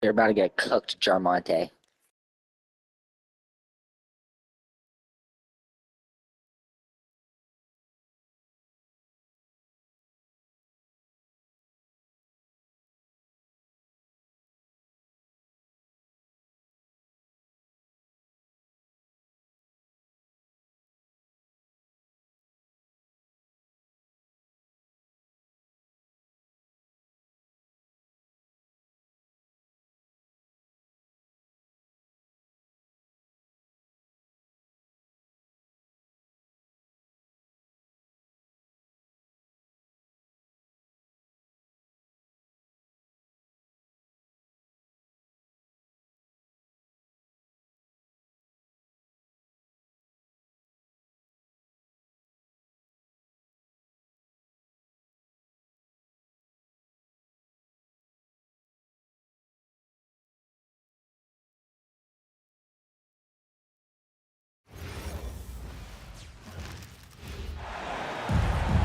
You're about to get cooked, Jarmonte.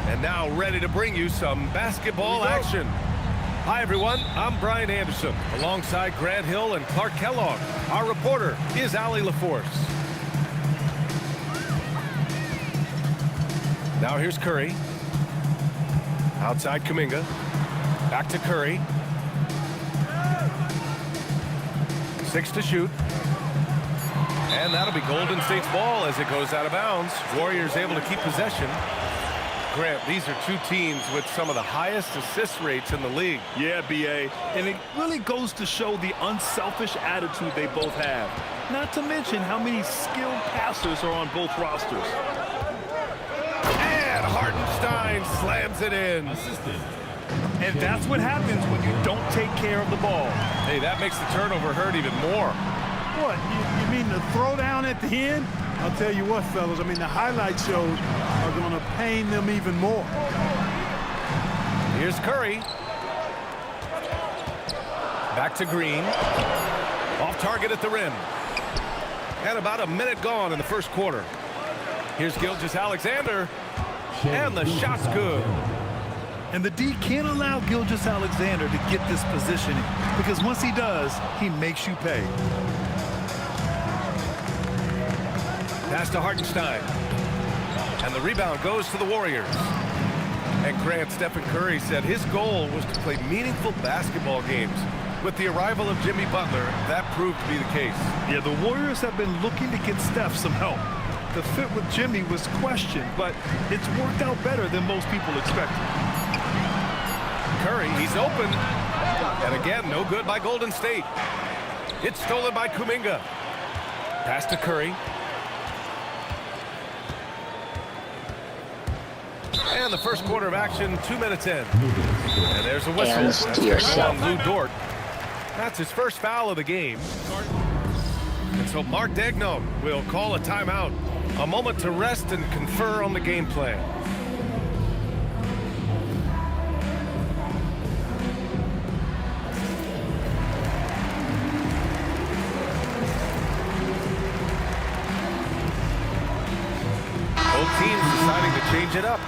And now ready to bring you some basketball action. Hi, everyone. I'm Brian Anderson, alongside Grant Hill and Clark Kellogg. Our reporter is Allie LaForce. Now here's Curry. Outside Kuminga. Back to Curry. 6 to shoot. And that'll be Golden State's ball as it goes out of bounds. Warriors able to keep possession. Grant, these are two teams with some of the highest assist rates in the league. Yeah, B.A., and it really goes to show the unselfish attitude they both have. Not to mention how many skilled passers are on both rosters. And Hartenstein slams it in. And that's what happens when you don't take care of the ball. Hey, that makes the turnover hurt even more. What, you mean the throwdown at the end? I'll tell you what, fellas, I mean, the highlight shows are going to pain them even more. Here's Curry. Back to Green. Off target at the rim. And about a minute gone in the first quarter. Here's Gilgeous-Alexander. And the shot's good. And the D can't allow Gilgeous-Alexander to get this positioning, because once he does, he makes you pay. Pass to Hartenstein. And the rebound goes to the Warriors. And Grant, Stephen Curry said his goal was to play meaningful basketball games. With the arrival of Jimmy Butler, that proved to be the case. Yeah, the Warriors have been looking to get Steph some help. The fit with Jimmy was questioned, but it's worked out better than most people expected. Curry, he's open. And again, no good by Golden State. It's stolen by Kuminga. Pass to Curry. And the first quarter of action, 2 minutes in. And there's a whistle. Hands to yourself. Lou Dort. That's his first foul of the game. And so Mark Daigneault will call a timeout. A moment to rest and confer on the game plan. Both teams deciding to change it up.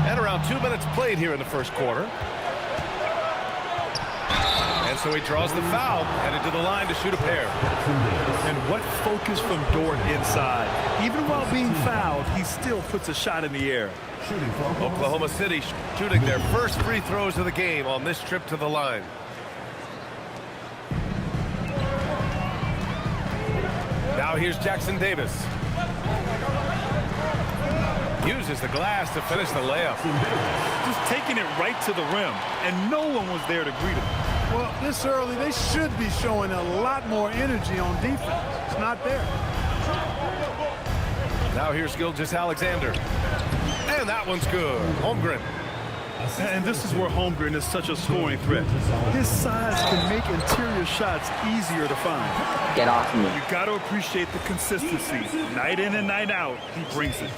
And around 2 minutes played here in the first quarter. And so he draws the foul, headed to the line to shoot a pair. And what focus from Dort inside. Even while being fouled, he still puts a shot in the air. Oklahoma City shooting their first free throws of the game on this trip to the line. Now here's Jackson Davis. Uses the glass to finish the layup. Just taking it right to the rim, and no one was there to greet him. Well, this early, they should be showing a lot more energy on defense. It's not there. Now here's Gilgeous-Alexander. And that one's good. Holmgren. And this is where Holmgren is such a scoring threat. His size can make interior shots easier to find. Get off me. You got to appreciate the consistency. Night in and night out, he brings it.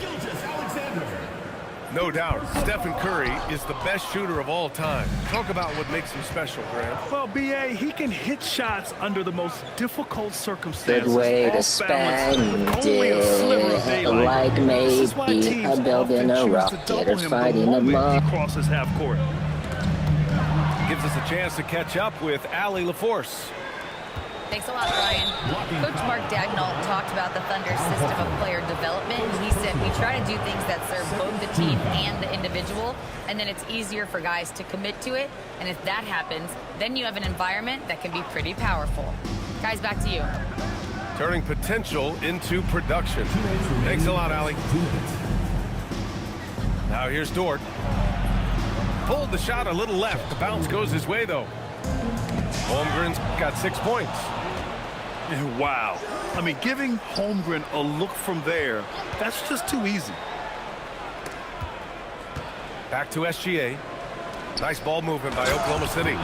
No doubt, Stephen Curry is the best shooter of all time. Talk about what makes him special, Grant. Well, B.A., he can hit shots under the most difficult circumstances. Good way to Off spend balance, with only a sliver of it. daylight. Like This is why maybe teams a building often a choose to rocket double or him the fighting a moment mob. he crosses half court. Gives us a chance to catch up with Allie LaForce. Thanks a lot, Ryan. Coach Mark Daigneault talked about the Thunder's system of player development. He said, we try to do things that serve both the team and the individual, and then it's easier for guys to commit to it. And if that happens, then you have an environment that can be pretty powerful. Guys, back to you. Turning potential into production. Thanks a lot, Allie. Now here's Dort. Pulled the shot a little left. The bounce goes his way, though. Holmgren's got 6 points. And wow. I mean, giving Holmgren a look from there, that's just too easy. Back to SGA. Nice ball movement by Oklahoma City.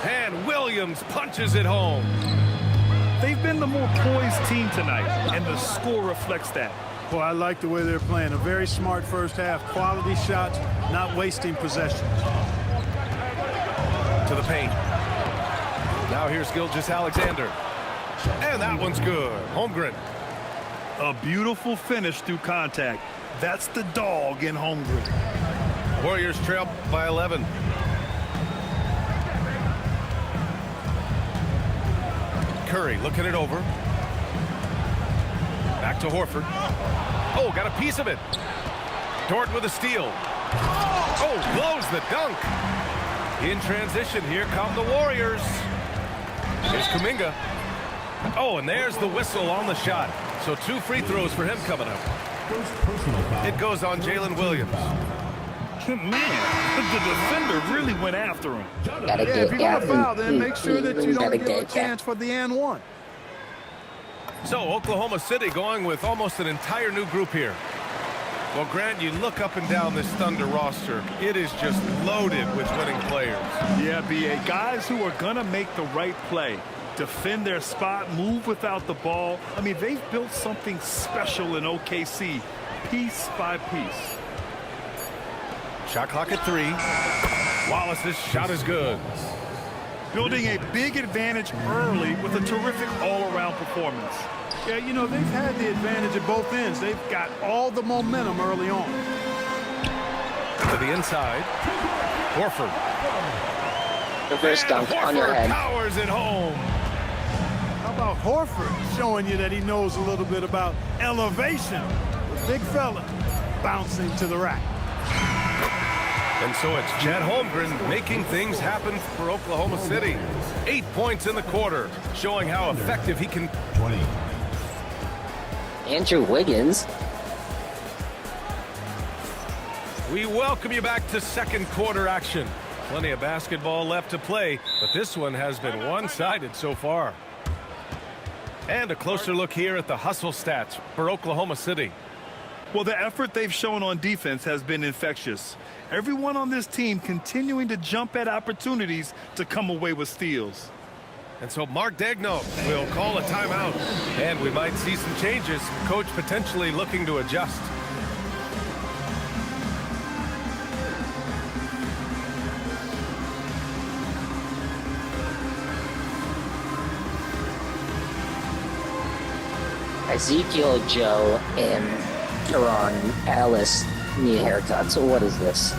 And Williams punches it home. They've been the more poised team tonight, and the score reflects that. Boy, I like the way they're playing. A very smart first half. Quality shots, not wasting possessions. To the paint. Now here's Gilgeous-Alexander. And that one's good. Holmgren. A beautiful finish through contact. That's the dog in Holmgren. Warriors trail by 11. Curry looking it over. Back to Horford. Oh, got a piece of it. Dort with a steal. Oh, blows the dunk. In transition, here come the Warriors. Here's Kuminga. Oh, and there's the whistle on the shot. So 2 free throws for him coming up. It goes on Jalen Williams. Man, the defender really went after him. Gotta Yeah, get if you're going to that. foul, then make sure that you don't Gotta give a get chance for the and one. So Oklahoma City going with almost an entire new group here. Well, Grant, you look up and down this Thunder roster. It is just loaded with winning players. Yeah, B.A., guys who are going to make the right play, defend their spot, move without the ball. I mean, they've built something special in OKC, piece by piece. Shot clock at 3. Wallace's shot is good. Building a big advantage early with a terrific all-around performance. Yeah, you know, they've had the advantage at both ends. They've got all the momentum early on. To the inside. Horford. Reverse dunk on your Horford head. powers it home. How about Horford showing you that he knows a little bit about elevation? The big fella bouncing to the rack. And so it's Chet Holmgren making things happen for Oklahoma City. 8 points in the quarter, showing how effective he can. 20. Andrew Wiggins. We welcome you back to second quarter action. Plenty of basketball left to play, but this one has been one-sided so far. And a closer look here at the hustle stats for Oklahoma City. Well, the effort they've shown on defense has been infectious. Everyone on this team continuing to jump at opportunities to come away with steals. And so Mark Daigneault will call a timeout. And we might see some changes. Coach potentially looking to adjust. Ezekiel, Joe, and Teron Alice need haircuts. So what is this?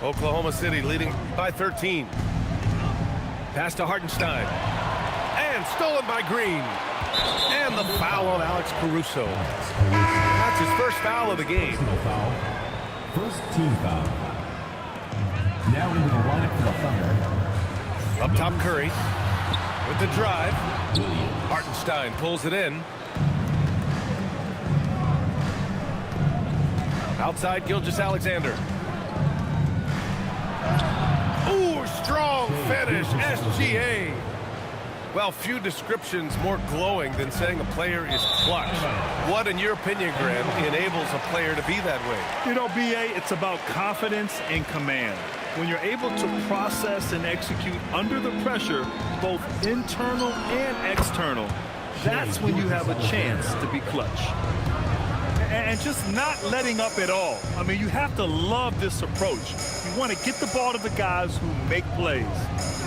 Oklahoma City leading by 13. Pass to Hartenstein. And stolen by Green. And the foul on Alex Caruso. That's his first foul of the game. First team foul. Now into the lineup for the Thunder. Up top, Curry with the drive. Hartenstein pulls it in. Outside, Gilgeous-Alexander. Ooh, strong finish, SGA. Well, few descriptions more glowing than saying a player is clutch. What, in your opinion, Grant, enables a player to be that way? You know, BA, it's about confidence and command. When you're able to process and execute under the pressure, both internal and external, that's when you have a chance to be clutch. And just not letting up at all. I mean, you have to love this approach. You want to get the ball to the guys who make plays.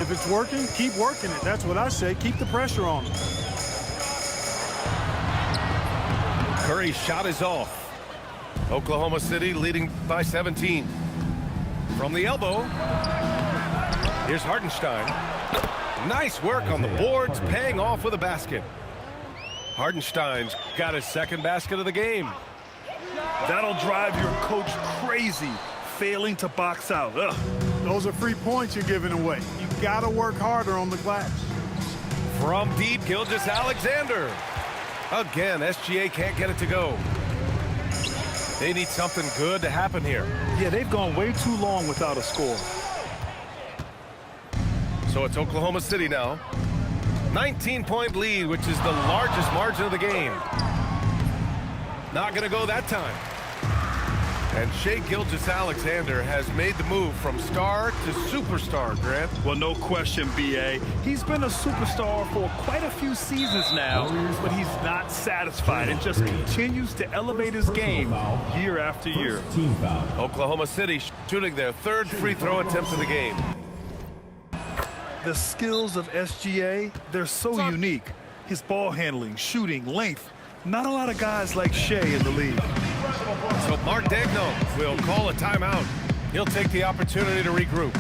If it's working, keep working it. That's what I say. Keep the pressure on them. Curry's shot is off. Oklahoma City leading by 17. From the elbow, here's Hartenstein. Nice work on the boards, paying off with a basket. Hartenstein's got his second basket of the game. That'll drive your coach crazy, failing to box out. Ugh. Those are free points you're giving away. You got to work harder on the glass. From deep, Gilgeous-Alexander. Again, SGA can't get it to go. They need something good to happen here. Yeah, they've gone way too long without a score. So it's Oklahoma City now. 19-point lead, which is the largest margin of the game. Not going to go that time. And Shai Gilgeous-Alexander has made the move from star to superstar, Grant. Well, no question, B.A. He's been a superstar for quite a few seasons now, but he's not satisfied and just continues to elevate his game year after year. Team foul. Oklahoma City shooting their third free throw attempt of the game. The skills of SGA, they're so unique. His ball handling, shooting, length. Not a lot of guys like Shai in the league. So Mark Daigneault will call a timeout. He'll take the opportunity to regroup.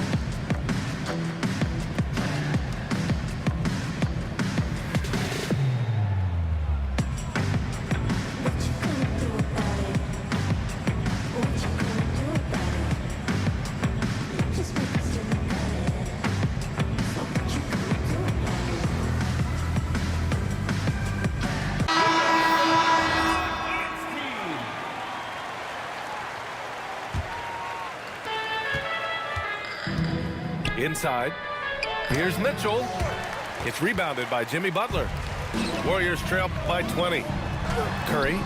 Inside, here's Mitchell. It's rebounded by Jimmy Butler. Warriors trail by 20. Curry.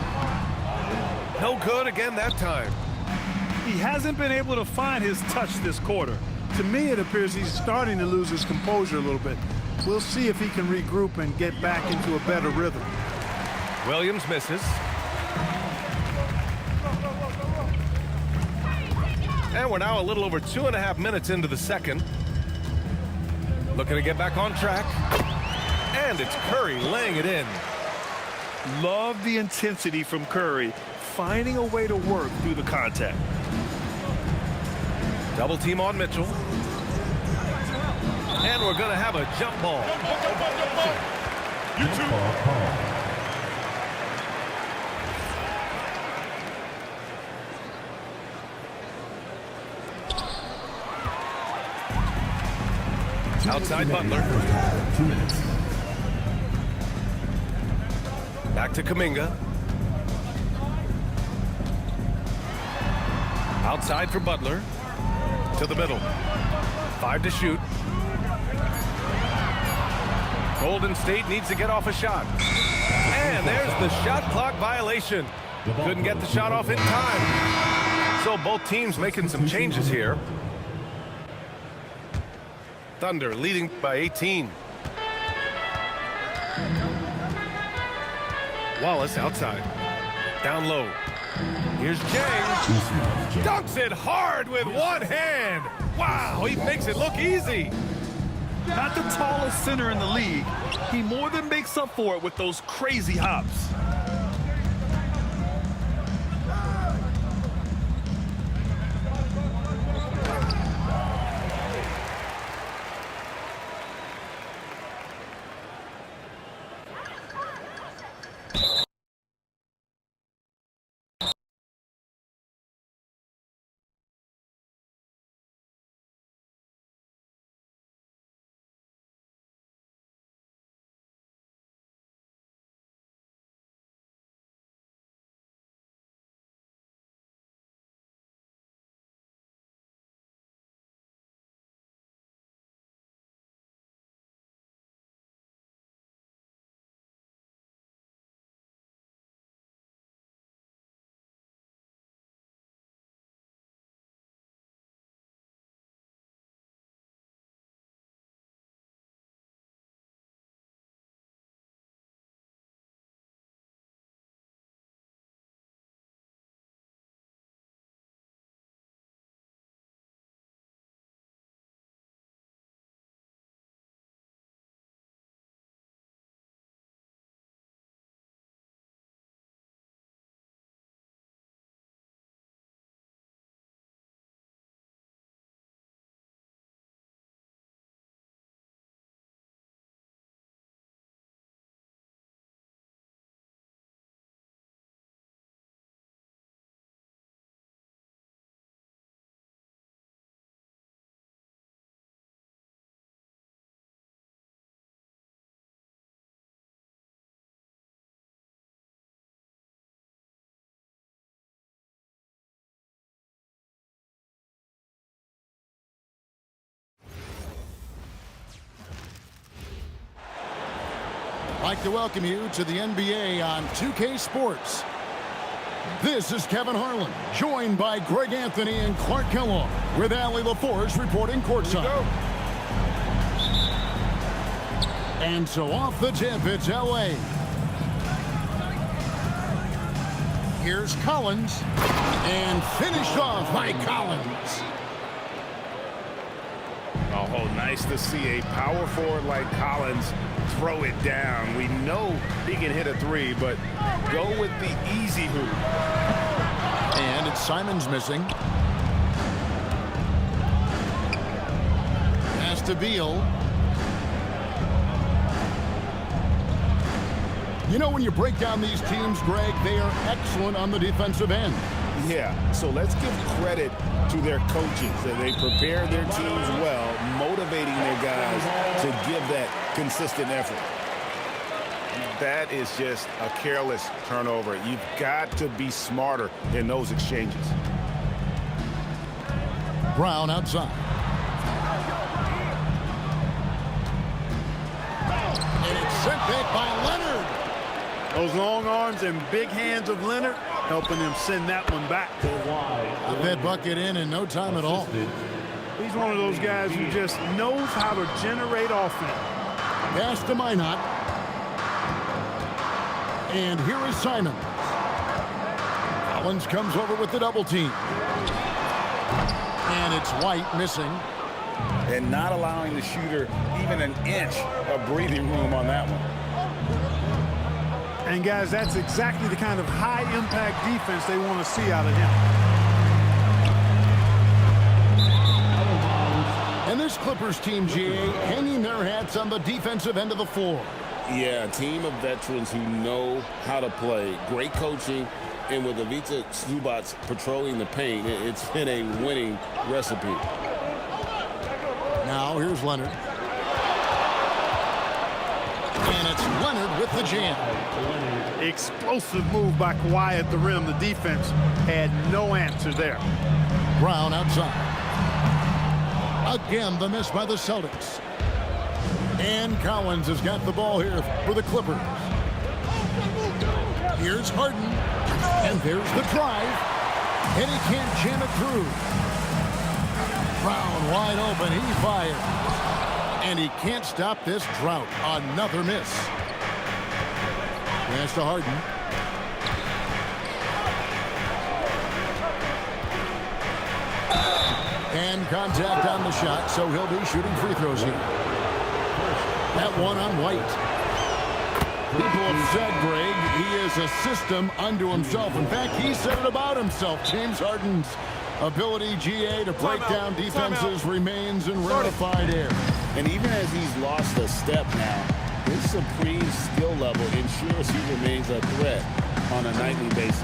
No good again that time. He hasn't been able to find his touch this quarter. To me, it appears he's starting to lose his composure a little bit. We'll see if he can regroup and get back into a better rhythm. Williams misses. And we're now a little over 2.5 minutes into the second. Looking to get back on track. And it's Curry laying it in. Love the intensity from Curry, finding a way to work through the contact. Double team on Mitchell. And we're going to have a jump ball. Outside Butler. 2 minutes. Back to Kuminga. Outside for Butler. To the middle. 5 to shoot. Golden State needs to get off a shot. And there's the shot clock violation. Couldn't get the shot off in time. So both teams making some changes here. Thunder leading by 18. Wallace outside. Down low. Here's Jang. Dunks it hard with one hand. Wow, he makes it look easy. Not the tallest center in the league. He more than makes up for it with those crazy hops. like to welcome you to the NBA on 2K Sports. This is Kevin Harlan, joined by Greg Anthony and Clark Kellogg, with Allie LaForce reporting courtside. And so off the tip, it's LA. Here's Collins, and finished off by Collins. Oh, nice to see a power forward like Collins throw it down. We know he can hit a three, but go with the easy hoop. And it's Simons missing. Pass to Beal. You know, when you break down these teams, Greg, they are excellent on the defensive end. Yeah, so let's give credit to their coaches. That they prepare their teams well, motivating their guys to give that consistent effort. That is just a careless turnover. You've got to be smarter in those exchanges. Brown outside. And it's sent back by Leonard. Those long arms and big hands of Leonard helping him send that one back. The Fed bucket in no time at all. He's one of those guys who just knows how to generate offense. Pass to Minot. And here is Simons. Collins comes over with the double team. And it's White missing. And not allowing the shooter even an inch of breathing room on that one. And guys, that's exactly the kind of high-impact defense they want to see out of him. And this Clippers team, GA, hanging their hats on the defensive end of the floor. Yeah, a team of veterans who know how to play. Great coaching, and with Ivica Zubac patrolling the paint, it's been a winning recipe. Now here's Leonard. And it's Leonard with the jam. Explosive move by Kawhi at the rim. The defense had no answer there. Brown outside. Again, the miss by the Celtics. And Collins has got the ball here for the Clippers. Here's Harden. And there's the drive. And he can't jam it through. Brown wide open. He fires. And he can't stop this drought. Another miss. Pass to Harden. And contact on the shot, so he'll be shooting free throws here. That one on White. People have said, Greg, he is a system unto himself. In fact, he said it about himself. James Harden's ability, GA, to break down defenses remains in rarefied air. And even as he's lost a step now, his supreme skill level ensures he remains a threat on a nightly basis.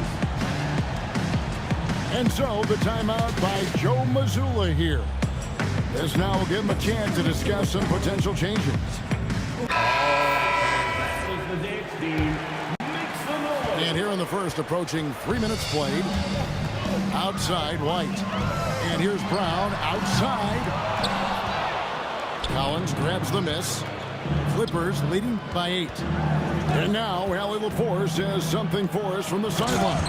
And so the timeout by Joe Mazzulla here. This now will give him a chance to discuss some potential changes. And here in the first, approaching 3 minutes played. Outside, White. And here's Brown outside. Collins grabs the miss. Clippers leading by 8. And now Allie LaForce has something for us from the sideline.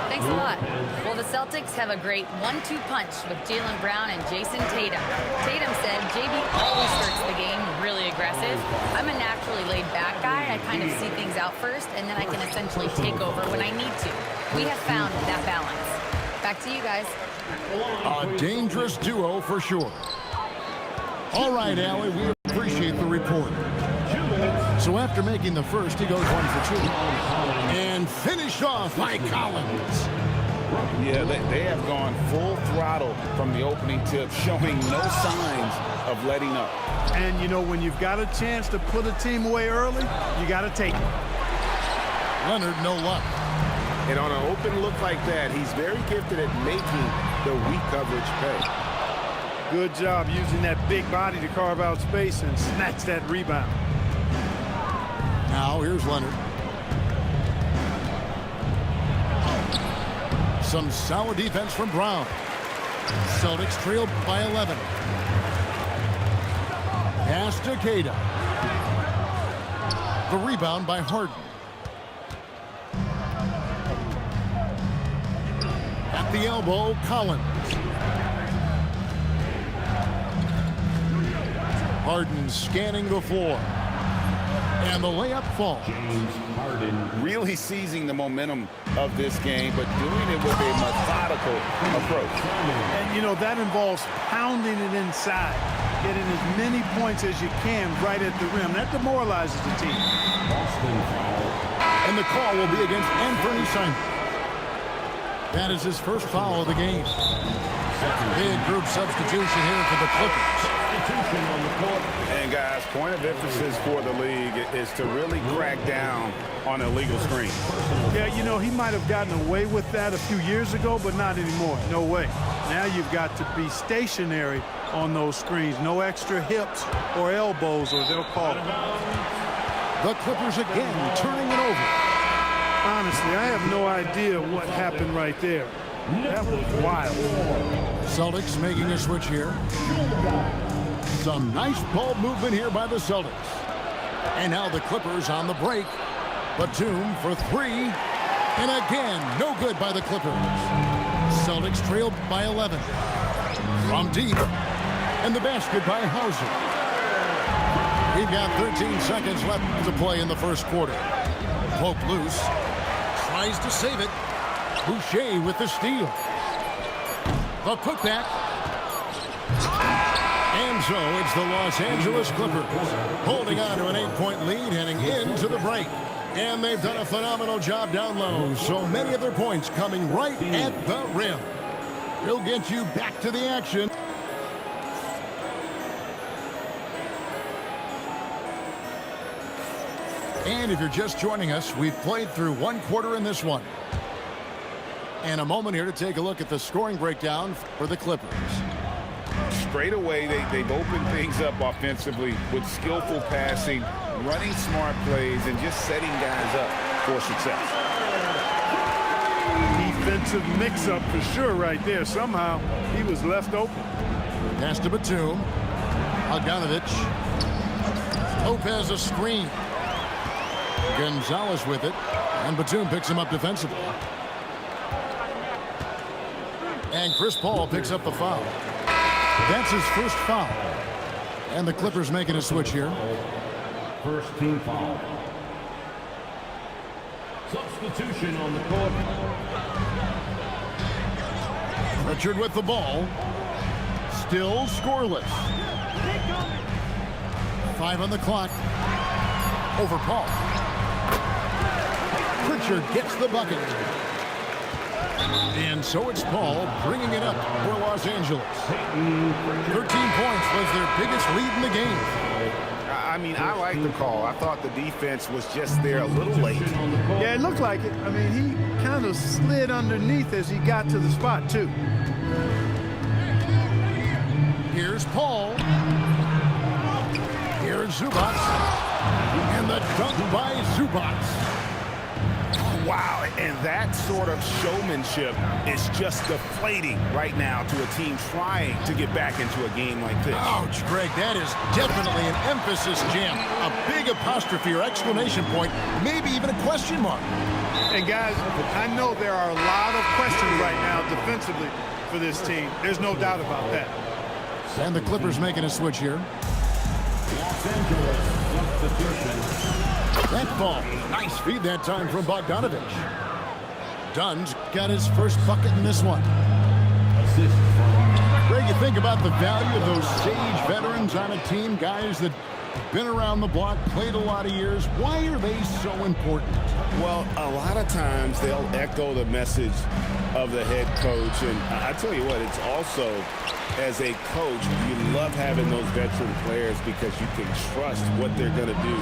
Thanks a lot. Well, the Celtics have a great 1-2 punch with Jaylen Brown and Jason Tatum. Tatum said, JB always starts the game really aggressive. I'm a naturally laid-back guy. I kind of see things out first, and then I can essentially take over when I need to. We have found that balance. Back to you guys. A dangerous duo for sure. All right, Allie, we appreciate the report. So after making the first, he goes 1 for 2. And finished off by Collins. Yeah, they have gone full throttle from the opening tip, showing no signs of letting up. And, you know, when you've got a chance to put a team away early, you got to take it. Leonard, no luck. And on an open look like that, he's very gifted at making the weak coverage pay. Good job using that big body to carve out space and snatch that rebound. Now here's Leonard. Some solid defense from Brown. Celtics trailed by 11. Pass to Queta. The rebound by Harden. At the elbow, Collins. Harden scanning the floor. And the layup falls. James Harden. Really seizing the momentum of this game, but doing it with a methodical approach. And, you know, that involves pounding it inside, getting as many points as you can right at the rim. That demoralizes the team. Boston foul. And the call will be against Anthony Simons. That is his first foul of the game. Big group substitution here for the Clippers. Substitution on the court. And guys, point of emphasis for the league is to really crack down on illegal screen. Yeah, you know, he might have gotten away with that a few years ago, but not anymore. No way. Now you've got to be stationary on those screens. No extra hips or elbows, or they'll call it. The Clippers again turning it over. Honestly, I have no idea what happened right there. That was wild. Celtics making a switch here. Some nice ball movement here by the Celtics. And now the Clippers on the break. Batum for three. And again, no good by the Clippers. Celtics trailed by 11. From deep. And the basket by Hauser. We've got 13 seconds left to play in the first quarter. Poke loose. Tries to save it. Boucher with the steal. The putback. And so it's the Los Angeles Clippers holding on to an 8-point lead heading into the break. And they've done a phenomenal job down low. So many of their points coming right at the rim. He'll get you back to the action. And if you're just joining us, we've played through one quarter in this one. And a moment here to take a look at the scoring breakdown for the Clippers. Straight away, they've opened things up offensively with skillful passing, running smart plays, and just setting guys up for success. Defensive mix-up for sure right there. Somehow he was left open. Pass to Batum. Bogdanovic. Lopez a screen. Gonzalez with it. And Batum picks him up defensively. And Chris Paul picks up the foul. That's his first foul. And the Clippers making a switch here. First team foul. Substitution on the court. Richard with the ball. Still scoreless. 5 on the clock. Over Paul. Pritchard gets the bucket. And so it's Paul bringing it up for Los Angeles. 13 points was their biggest lead in the game. I mean, I like the call. I thought the defense was just there a little late. Yeah, it looked like it. I mean, he kind of slid underneath as he got to the spot, too. Here's Paul. Here's Zubac. And the dunk by Zubac. Wow, and that sort of showmanship is just deflating right now to a team trying to get back into a game like this. Ouch, Greg, that is definitely an emphasis jam. A big apostrophe or exclamation point, maybe even a question mark. And guys, I know there are a lot of questions right now defensively for this team. There's no doubt about that. And the Clippers making a switch here. Los Angeles substitution. That ball, nice feed that time from Bogdanovic. Dunn's got his first bucket in this one. Assist from Greg, you think about the value of those sage veterans on a team, guys that been around the block, played a lot of years. Why are they so important? Well, a lot of times they'll echo the message of the head coach. And I tell you what, it's also, as a coach, you love having those veteran players because you can trust what they're going to do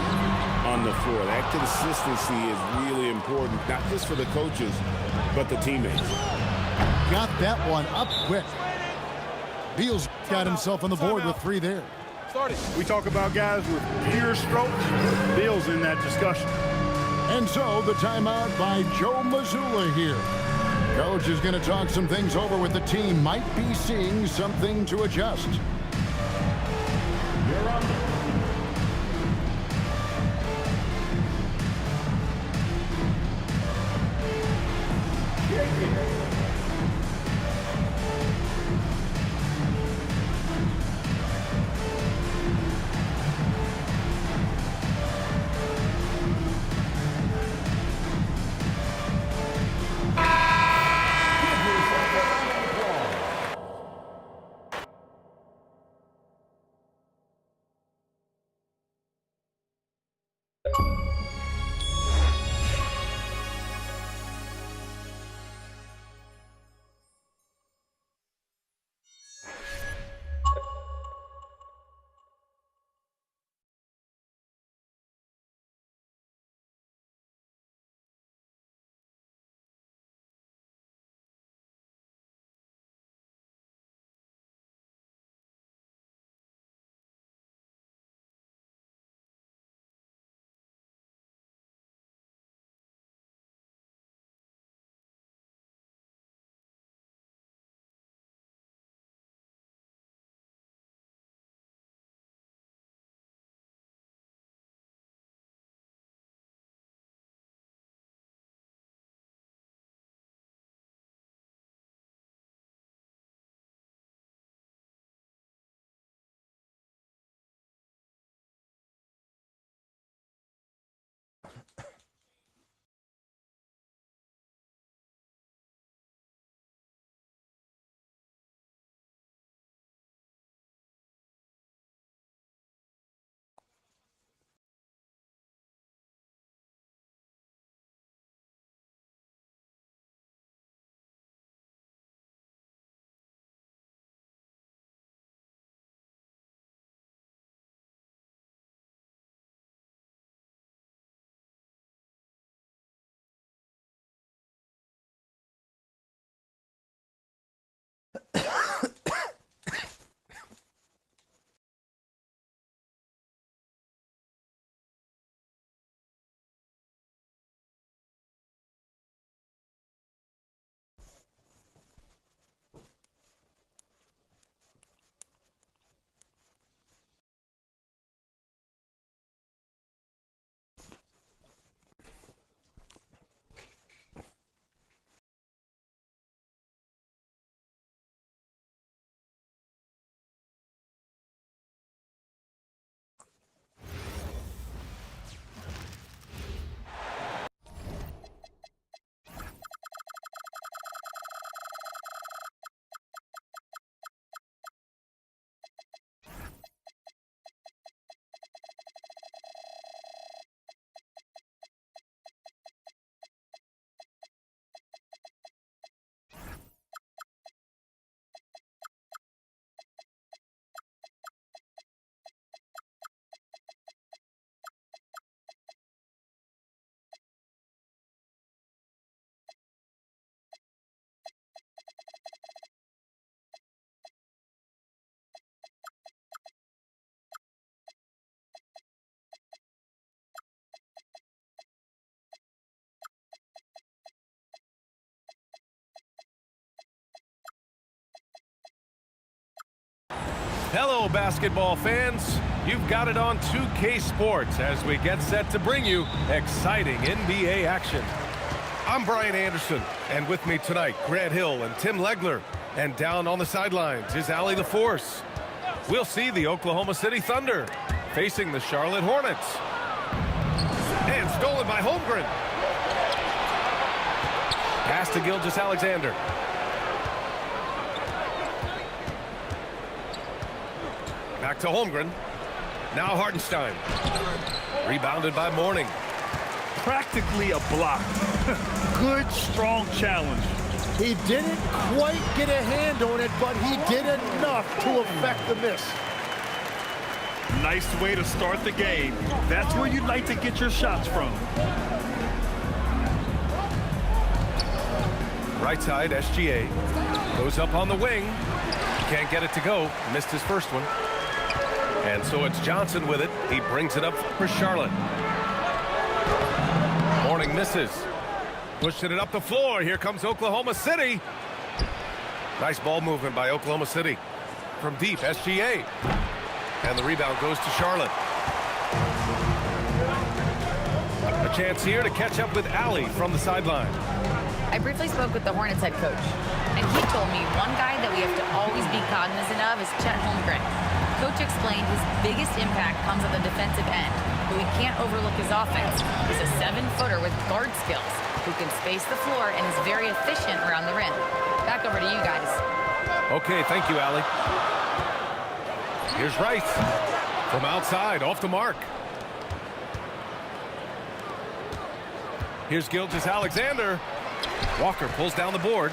on the floor. That consistency is really important, not just for the coaches, but the teammates. Got that one up quick. Beal's got himself on the board with 3 there. We talk about guys with pure strokes. Beal's in that discussion. And so the timeout by Joe Mazzulla here. Coach is going to talk some things over with the team. Might be seeing something to adjust. Hello, basketball fans. You've got it on 2K Sports as we get set to bring you exciting NBA action. I'm Brian Anderson, and with me tonight, Grant Hill and Tim Legler. And down on the sidelines is Allie LaForce. We'll see the Oklahoma City Thunder facing the Charlotte Hornets. And stolen by Holmgren. Pass to Gilgeous-Alexander. Back to Holmgren. Now Hartenstein. Rebounded by Mourning. Practically a block. Good, strong challenge. He didn't quite get a hand on it, but he did enough to affect the miss. Nice way to start the game. That's where you'd like to get your shots from. Right side, SGA. Goes up on the wing. Can't get it to go. Missed his first one. And so it's Johnson with it. He brings it up for Charlotte. Mourning misses. Pushing it up the floor. Here comes Oklahoma City. Nice ball movement by Oklahoma City. From deep, SGA. And the rebound goes to Charlotte. A chance here to catch up with Allie from the sideline. I briefly spoke with the Hornets head coach, and he told me one guy that we have to always be cognizant of is Chet Holmgren. Coach explained his biggest impact comes on the defensive end, but we can't overlook his offense. He's a 7-footer with guard skills who can space the floor and is very efficient around the rim. Back over to you guys. Okay, thank you, Allie. Here's Rice from outside, off the mark. Here's Gilgeous-Alexander. Walker pulls down the board.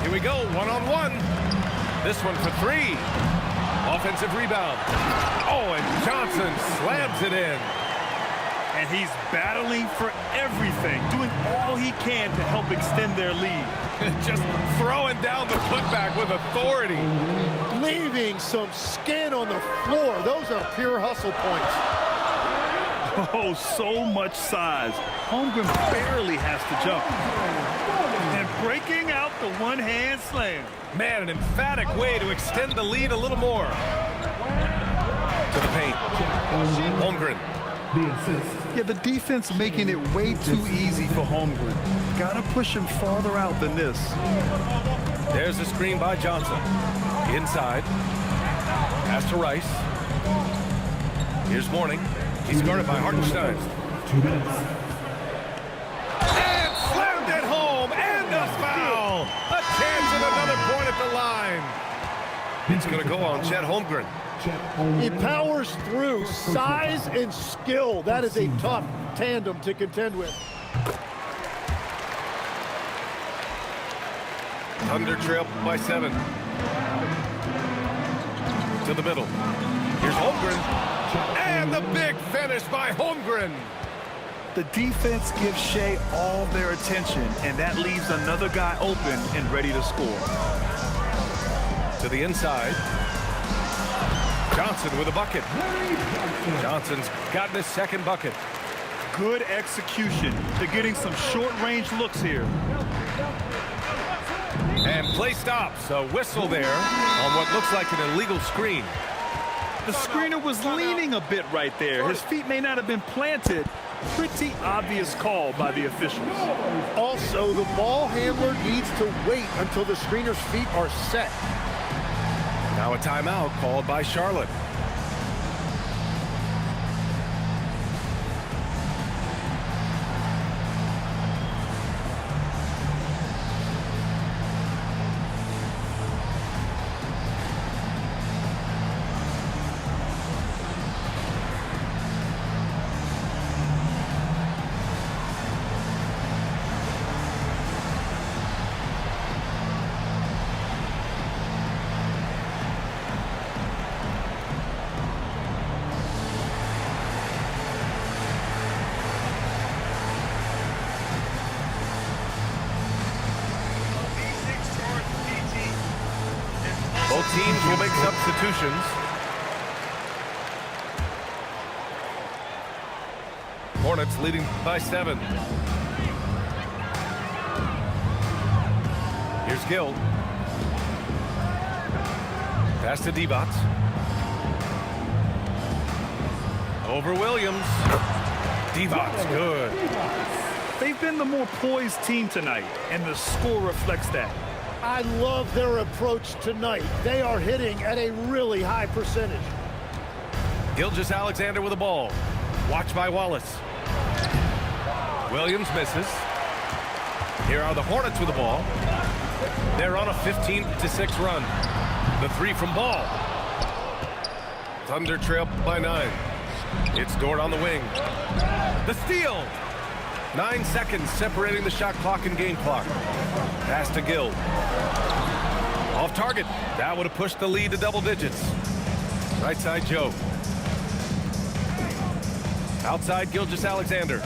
Here we go, one-on-one. This one for three. Offensive rebound. Oh, and Johnson slams it in. And he's battling for everything, doing all he can to help extend their lead. Just throwing down the putback with authority. Leaving some skin on the floor. Those are pure hustle points. Oh, so much size. Holmgren barely has to jump. And breaking out the one-hand slam. Man, an emphatic way to extend the lead a little more. To the paint. Holmgren. Yeah, the defense making it way too easy for Holmgren. Gotta push him farther out than this. There's a screen by Johnson. Inside. Pass to Rice. Here's Mourning. He's guarded by Hartenstein. 2 minutes. And slammed it home. And a foul. A chance at another point at the line. It's going to go on Chet Holmgren. He powers through size and skill. That is a tough tandem to contend with. Thunder trail by 7. To the middle. Here's Holmgren. And the big finish by Holmgren. The defense gives Shea all their attention, and that leaves another guy open and ready to score. To the inside. Johnson with a bucket. Johnson's gotten his second bucket. Good execution. They're getting some short-range looks here. And play stops. A whistle there on what looks like an illegal screen. The screener was leaning a bit right there. His feet may not have been planted. Pretty obvious call by the officials. Also, the ball handler needs to wait until the screener's feet are set. Now a timeout called by Charlotte. Both teams will make substitutions. Hornets leading by 7. Here's Gill. Pass to Divac. Over Williams. Divac, good. They've been the more poised team tonight, and the score reflects that. I love their approach tonight. They are hitting at a really high percentage. Gilgeous-Alexander with the ball. Watched by Wallace. Williams misses. Here are the Hornets with the ball. They're on a 15-6 run. The three from Ball. Thunder trail by 9. It's Dort on the wing. The steal. 9 seconds separating the shot clock and game clock. Pass to Gill. Off target. That would have pushed the lead to double digits. Right side, Joe. Outside, Gilgeous-Alexander.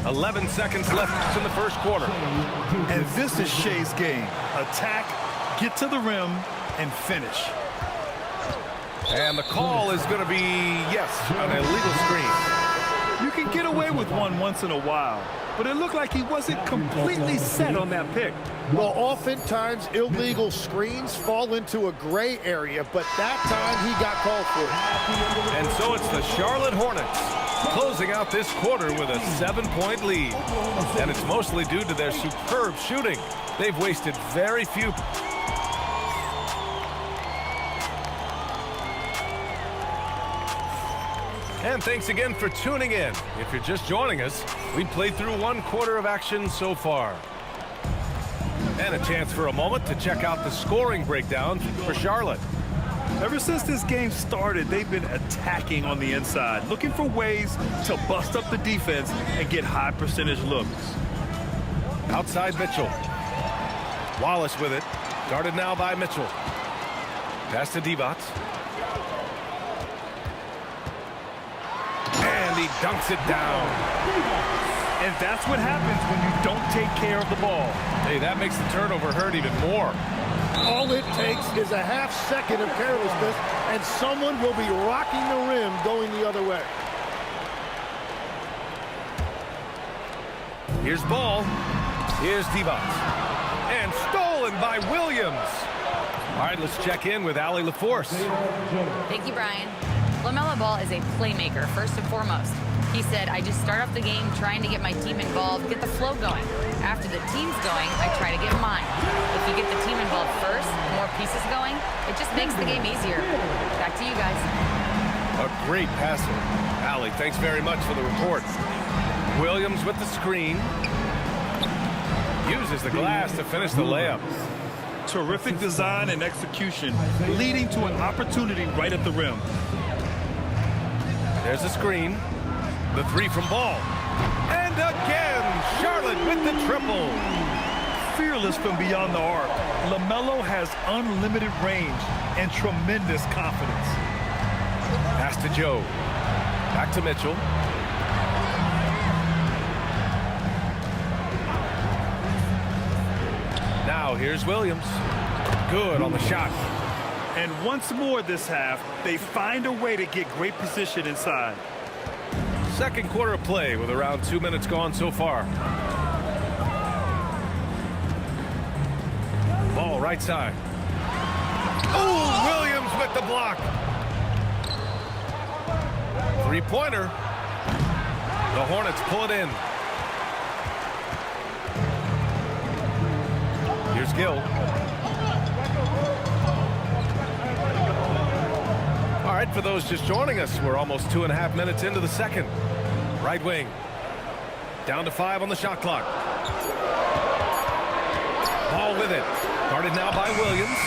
"11 seconds left in the first quarter." And this is Shea's game. Attack, get to the rim, and finish. And the call is going to be, yes, an illegal screen. You can get away with one once in a while, but it looked like he wasn't completely set on that pick. Well, oftentimes illegal screens fall into a gray area, but that time he got called for it. And so it's the Charlotte Hornets closing out this quarter with a 7-point lead. And it's mostly due to their superb shooting. They've wasted very few. And thanks again for tuning in. If you're just joining us, we played through 1 quarter of action so far. And a chance for a moment to check out the scoring breakdown for Charlotte. Ever since this game started, they've been attacking on the inside, looking for ways to bust up the defense and get high percentage looks. Outside Mitchell. Wallace with it. Guarded now by Mitchell. Pass to Divac. And he dunks it down. And that's what happens when you don't take care of the ball. Hey, that makes the turnover hurt even more. All it takes is a half second of carelessness, and someone will be rocking the rim going the other way. Here's Ball. Here's Divac. And stolen by Williams. All right, let's check in with Allie LaForce. Thank you, Brian. LaMelo Ball is a playmaker, first and foremost. He said, I just start off the game trying to get my team involved, get the flow going. After the team's going, I try to get mine. If you get the team involved first, more pieces going, it just makes the game easier. Back to you guys. A great passer. Allie, thanks very much for the report. Williams with the screen. Uses the glass to finish the layup. Terrific design and execution, leading to an opportunity right at the rim. There's a screen. The three from Ball. And again, Charlotte with the triple. Fearless from beyond the arc, LaMelo has unlimited range and tremendous confidence. Pass to Joe. Back to Mitchell. Now here's Williams. Good on the shot. And once more this half, they find a way to get great position inside. Second quarter of play with around 2 minutes gone so far. Ball right side. Oh, Williams with the block. Three-pointer. The Hornets pull it in. Here's Gill. All right, for those just joining us, we're almost 2.5 minutes into the second. Right wing. Down to 5 on the shot clock. Ball with it. Guarded now by Williams.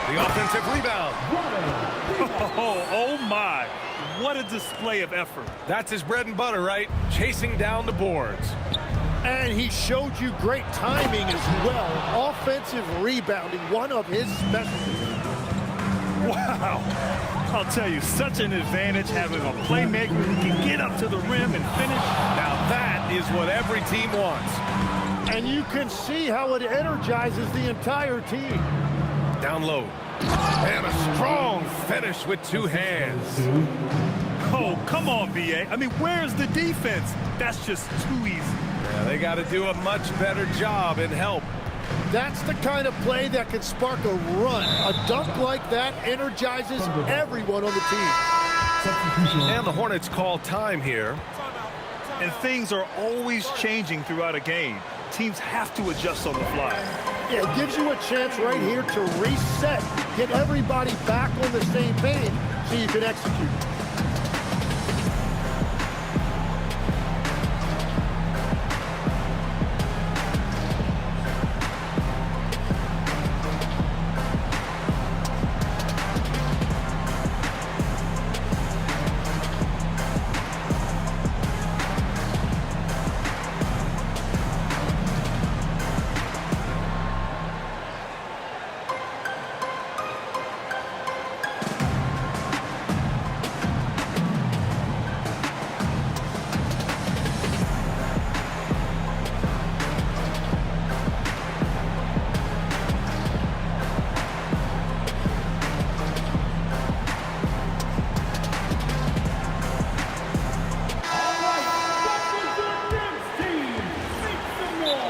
The offensive rebound. Oh my. What a display of effort. That's his bread and butter, right? Chasing down the boards. And he showed you great timing as well. Offensive rebounding, one of his specialties. Wow. I'll tell you, such an advantage having a playmaker who can get up to the rim and finish. Now that is what every team wants. And you can see how it energizes the entire team. Down low. And a strong finish with 2 hands. Oh, come on, B.A. I mean, where's the defense? That's just too easy. Yeah, they got to do a much better job in help. That's the kind of play that can spark a run. A dunk like that energizes everyone on the team. And the Hornets call time here. And things are always changing throughout a game. Teams have to adjust on the fly. Yeah, it gives you a chance right here to reset, get everybody back on the same page so you can execute.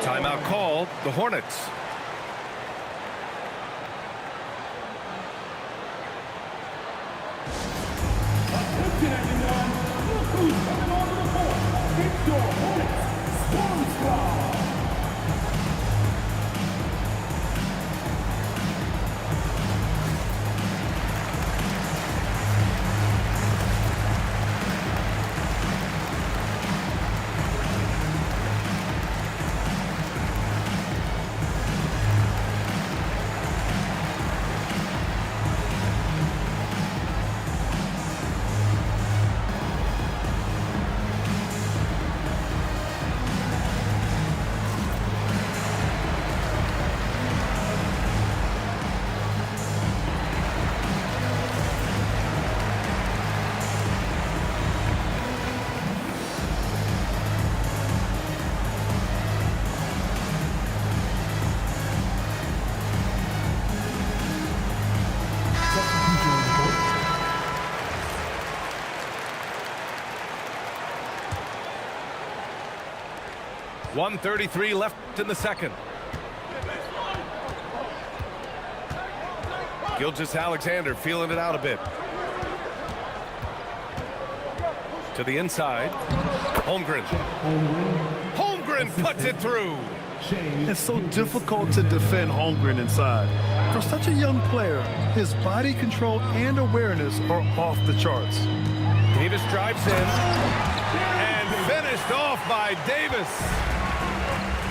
Timeout called, the Hornets. .133 left in the second. Gilgeous-Alexander feeling it out a bit. To the inside. Holmgren. Holmgren puts it through. It's so difficult to defend Holmgren inside. For such a young player, his body control and awareness are off the charts. Davis drives in and finished off by Davis.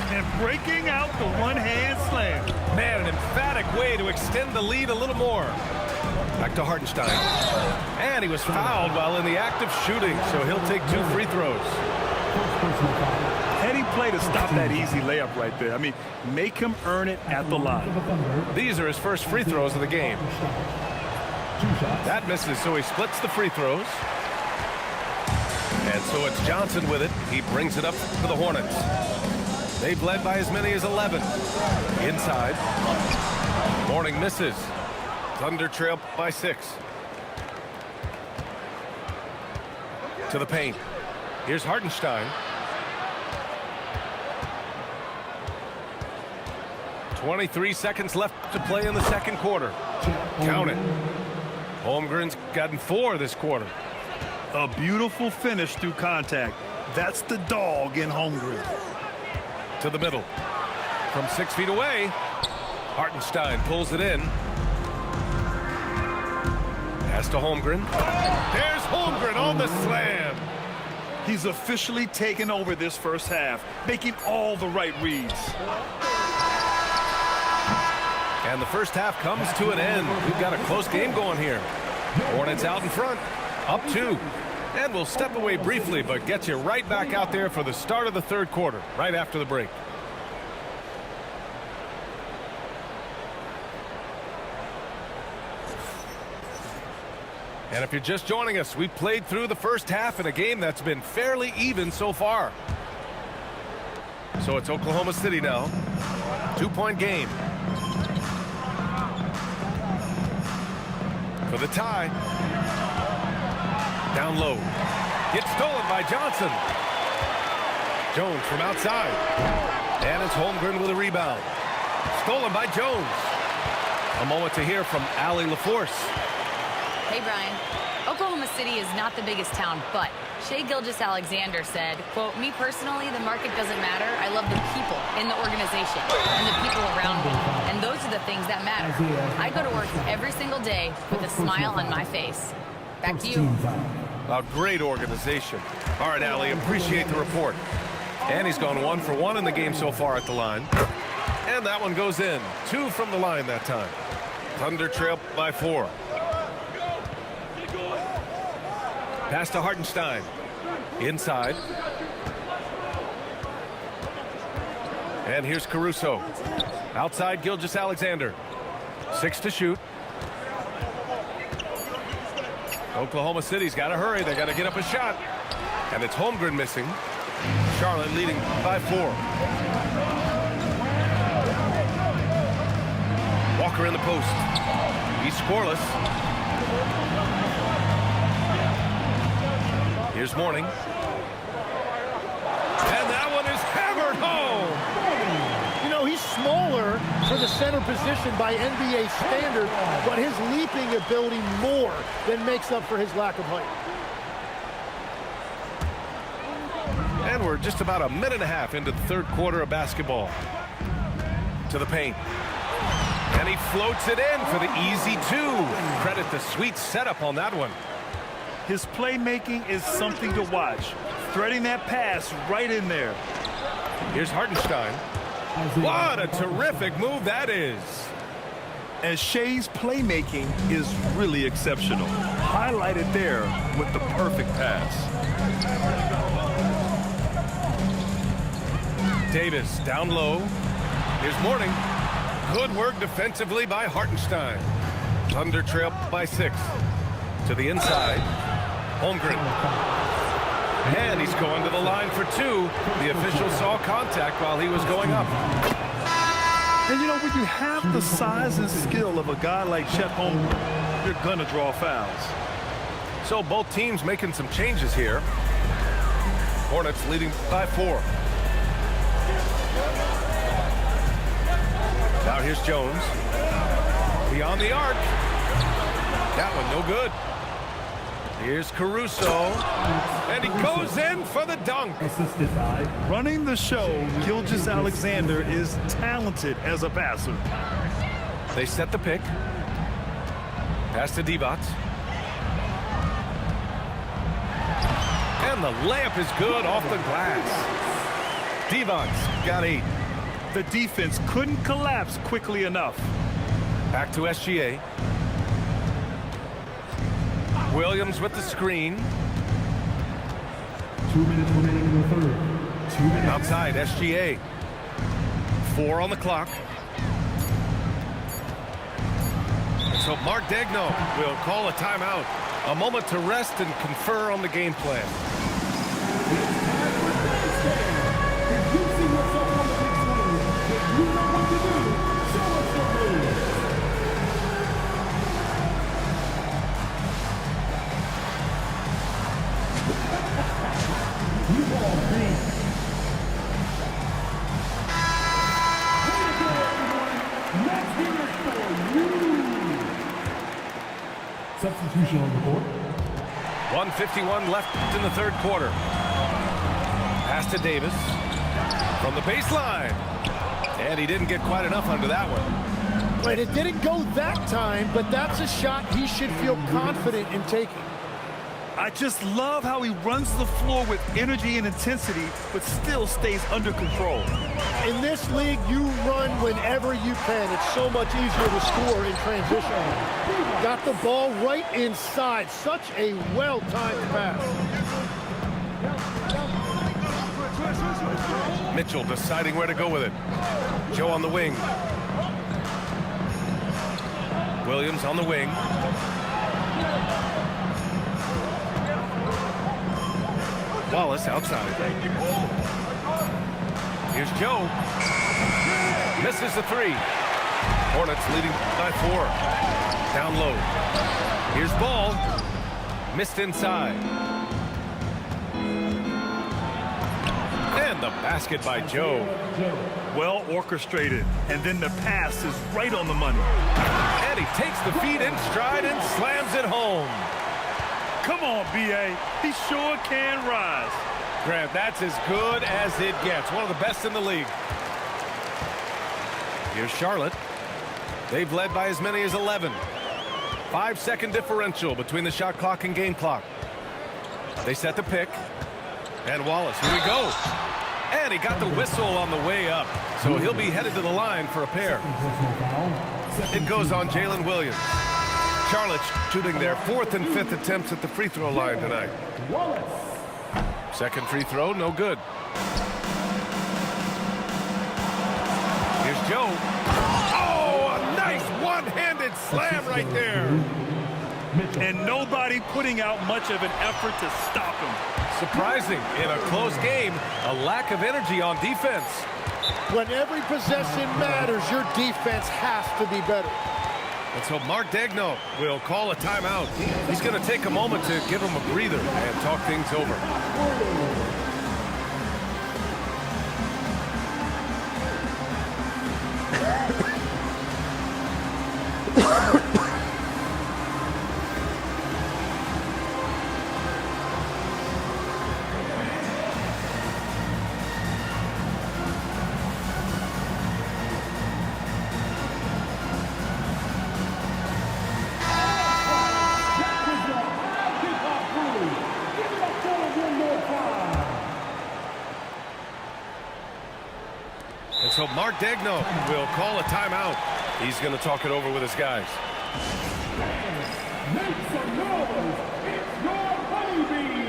And breaking out the one-hand slam. Man, an emphatic way to extend the lead a little more. Back to Hartenstein. And he was fouled while in the act of shooting, so he'll take 2 free throws. Heady play to stop that easy layup right there. I mean, make him earn it at the line. These are his first free throws of the game. That misses, so he splits the free throws. And so it's Johnson with it. He brings it up for the Hornets. They've led by as many as 11. Inside. Mourning misses. Thunder trail by 6. To the paint. Here's Hartenstein. 23 seconds left to play in the second quarter. Count it. Holmgren's gotten 4 this quarter. A beautiful finish through contact. That's the dog in Holmgren. To the middle. From 6 feet away, Hartenstein pulls it in. Pass to Holmgren. There's Holmgren on the slam. He's officially taken over this first half, making all the right reads. And the first half comes to an end. We've got a close game going here. Hornets out in front, up 2. And we'll step away briefly, but get you right back out there for the start of the third quarter, right after the break. And if you're just joining us, we played through the first half in a game that's been fairly even so far. So it's Oklahoma City now. 2-point game. For the tie. Down low. Gets stolen by Johnson. Jones from outside. And it's Holmgren with a rebound. Stolen by Jones. A moment to hear from Allie LaForce. Hey, Brian. Oklahoma City is not the biggest town, but Shai Gilgeous-Alexander said, quote, "Me personally, the market doesn't matter. I love the people in the organization and the people around me. And those are the things that matter. I go to work every single day with a smile on my face." Back to you. A great organization. All right, Allie, appreciate the report. And he's gone 1 for 1 in the game so far at the line. And that one goes in. 2 from the line that time. Thunder trail by 4. Pass to Hartenstein. Inside. And here's Caruso. Outside Gilgeous-Alexander. 6 to shoot. Oklahoma City's got to hurry. They got to get up a shot. And it's Holmgren missing. Charlotte leading by 4. Walker in the post. He's scoreless. Here's Mourning. And that one is hammered home. You know, he's smaller for the center position by NBA standard, but his leaping ability more than makes up for his lack of height. And we're just about a minute and a half into the third quarter of basketball. To the paint. And he floats it in for the easy 2. Credit the sweet setup on that one. His playmaking is something to watch. Threading that pass right in there. Here's Hartenstein. What a terrific move that is. And Shai's playmaking is really exceptional. Highlighted there with the perfect pass. Davis down low. Here's Mourning. Good work defensively by Hartenstein. Thunder trail by 6. To the inside. Holmgren. And he's going to the line for 2. The official saw contact while he was going up. And you know, when you have the size and skill of a guy like Chet Holmgren, you're going to draw fouls. So both teams making some changes here. Hornets leading by 4. Now here's Jones. Beyond the arc. That one no good. Here's Caruso. And he goes in for the dunk. Running the show, Gilgeous-Alexander is talented as a passer. They set the pick. Pass to Divac. And the layup is good off the glass. Divac got 8. The defense couldn't collapse quickly enough. Back to SGA. Williams with the screen. 2 minutes remaining in the third. 2 minutes. Outside, SGA. 4 on the clock. And so Mark Daigneault will call a timeout. A moment to rest and confer on the game plan. Substitution on the board. 1:51 left in the third quarter. Pass to Davis from the baseline. And he didn't get quite enough under that one. Right, it didn't go that time, but that's a shot he should feel confident in taking. I just love how he runs the floor with energy and intensity, but still stays under control. In this league, you run whenever you can. It's so much easier to score in transition. Got the ball right inside. Such a well-timed pass. Mitchell deciding where to go with it. Joe on the wing. Williams on the wing. Wallace outside. Here's Joe. Misses the 3. Hornets leading by 4. Down low. Here's Ball. Missed inside. And the Basket by Joe. Well orchestrated, and then the pass is right on the money. And he takes the feed in stride and slams it home. Come on, B.A. He sure can rise. Grant, that's as good as it gets. One of the best in the league. Here's Charlotte. They've led by as many as 11. 5-second differential between the shot clock and game clock. They set the pick. And Wallace, here we go. And he got the whistle on the way up. So he'll be headed to the line for a pair. It goes on Jalen Williams. Charlotte shooting their 4th and 5th attempts at the free throw line tonight. Second free throw, no good. Here's Joe. Oh, a nice one-handed slam right there. And nobody putting out much of an effort to stop him. Surprising in a close game, a lack of energy on defense. When every possession matters, your defense has to be better. And so Mark Daigneault will call a timeout. He's going to take a moment to give him a breather and talk things over. And so Mark Daigneault will call a timeout. He's going to talk it over with his guys. Make some noise. It's your honeybees.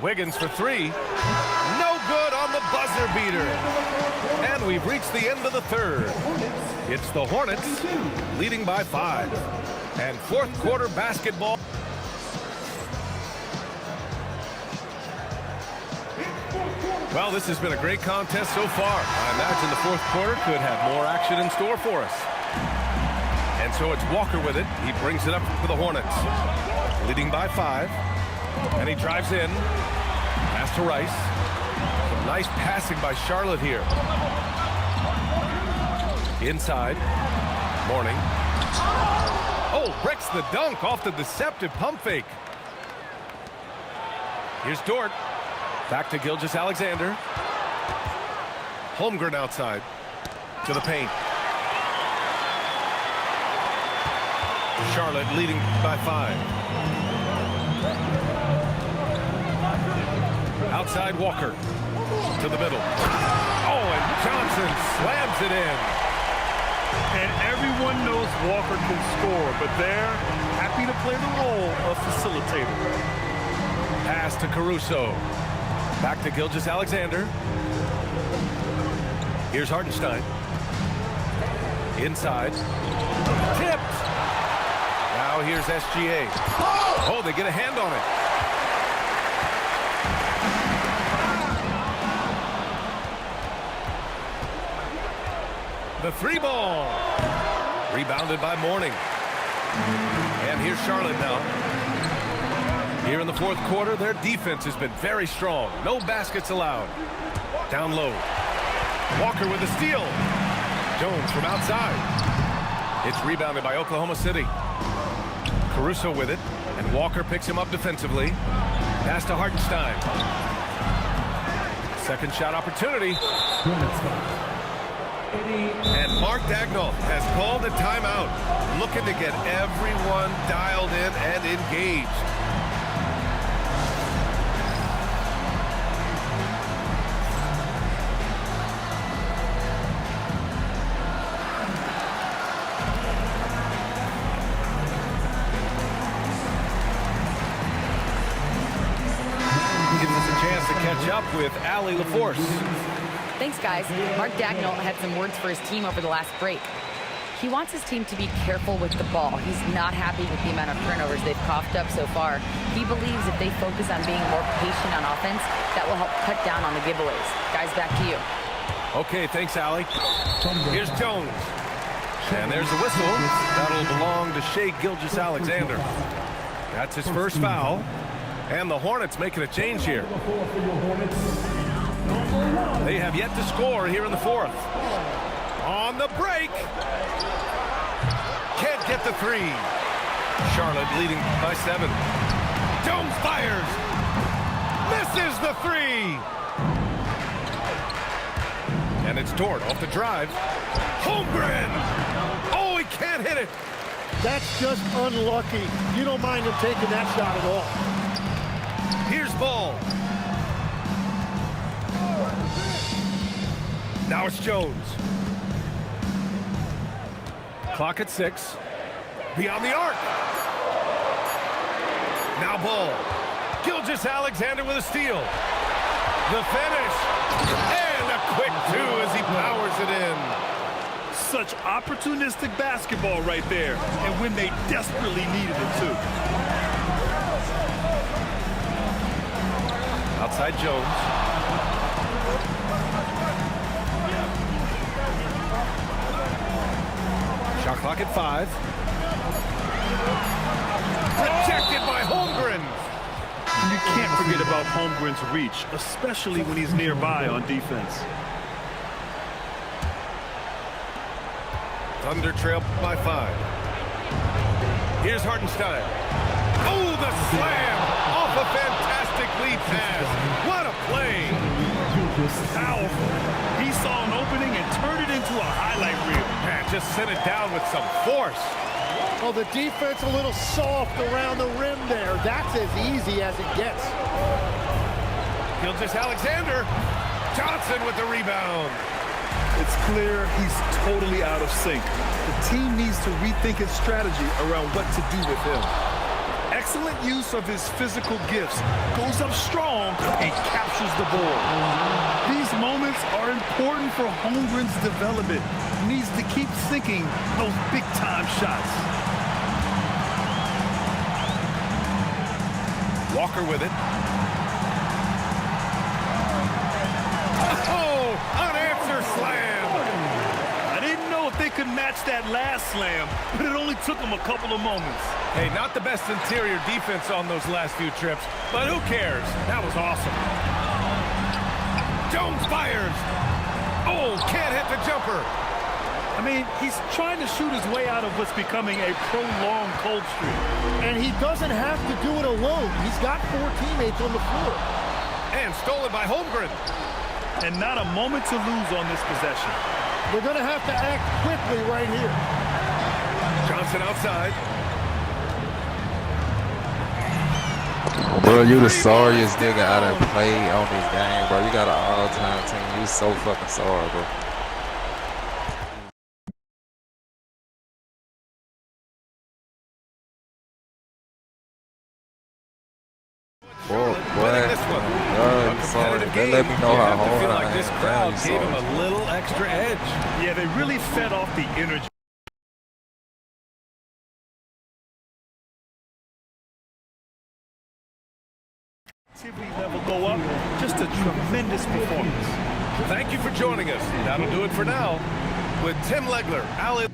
Wiggins for 3. No good on the buzzer beater. And we've reached the end of the third. It's the Hornets leading by 5. And fourth quarter basketball. Well, this has been a great contest so far. I imagine the fourth quarter could have more action in store for us. And so it's Walker with it. He brings it up for the Hornets. Leading by 5. And he drives in. Pass to Rice. Some nice passing by Charlotte here. Inside. Mourning. Oh, breaks the dunk off the deceptive pump fake. Here's Dort. Back to Gilgeous-Alexander. Holmgren outside. To the paint. Charlotte leading by 5. Outside Walker. To the middle. Oh, and Johnson slams it in. And everyone knows Walker can score, but they're happy to play the role of facilitator. Pass to Caruso. Back to Gilgeous-Alexander. Here's Hartenstein. Inside. Tipped. Now here's SGA. Oh, they get a hand on it. The 3 ball. Rebounded by Mourning. And here's Charlotte now. Here in the fourth quarter, their defense has been very strong. No baskets allowed. Down low. Walker with a steal. Jones from outside. It's rebounded by Oklahoma City. Caruso with it. And Walker picks him up defensively. Pass to Hartenstein. Second shot opportunity. And Mark Daigneault has called a timeout, looking to get everyone dialed in and engaged. Gives us a chance to catch up with Allie LaForce. Thanks, guys. Mark Daigneault had some words for his team over the last break. He wants his team to be careful with the ball. He's not happy with the amount of turnovers they've coughed up so far. He believes if they focus on being more patient on offense, that will help cut down on the giveaways. Guys, back to you. Okay, thanks, Allie. Here's Jones. And there's the whistle. That'll belong to Shai Gilgeous-Alexander. That's his first foul. And the Hornets making a change here. They have yet to score here in the fourth. On the break. Can't get the three. Charlotte leading by 7. Jones fires. Misses the three. And it's Dort off the drive. Holmgren. Oh, he can't hit it. That's just unlucky. You don't mind him taking that shot at all. Here's Ball. Now it's Jones. Clock at 6. Beyond the arc. Now Ball. Gilgeous-Alexander with a steal. The finish. And a quick 2 as he powers it in. Such opportunistic basketball right there. And when they desperately needed it, too. Outside Jones. Shot clock at 5. Rejected by Holmgren. You can't forget about Holmgren's reach, especially when he's nearby on defense. Thunder trail by 5. Here's Hartenstein. Oh, the slam off a fantastic lead pass. What a play. Powerful. He saw an opening and turned it into a highlight reel. Man, just sent it down with some force. Oh, the defense a little soft around the rim there. That's as easy as it gets. Gilgeous-Alexander. Johnson with the rebound. It's clear he's totally out of sync. The team needs to rethink its strategy around what to do with him. Excellent use of his physical gifts. Goes up strong and captures the ball. These moments are important for Holmgren's development. He needs to keep sinking those big-time shots. Walker with it. Oh, unanswered slam. I didn't know if they could match that last slam, but it only took them a couple of moments. Hey, not the best interior defense on those last few trips, but who cares? That was awesome. Jones fires. Oh, can't hit the jumper. I mean, he's trying to shoot his way out of what's becoming a prolonged cold streak. And he doesn't have to do it alone. He's got 4 teammates on the floor. And stolen by Holmgren. And not a moment to lose on this possession. They're going to have to act quickly right here. Johnson outside. Bro, you the sorriest nigga I done played on this game, bro. You got an all-time team. You so fucking sorry, bro. They let me know how hard I feel like this crowd gave him a little extra edge. Yeah, they really fed off the energy. Activity level go up. Just a tremendous performance. Thank you for joining us. That'll do it for now. With Tim Legler, Alan.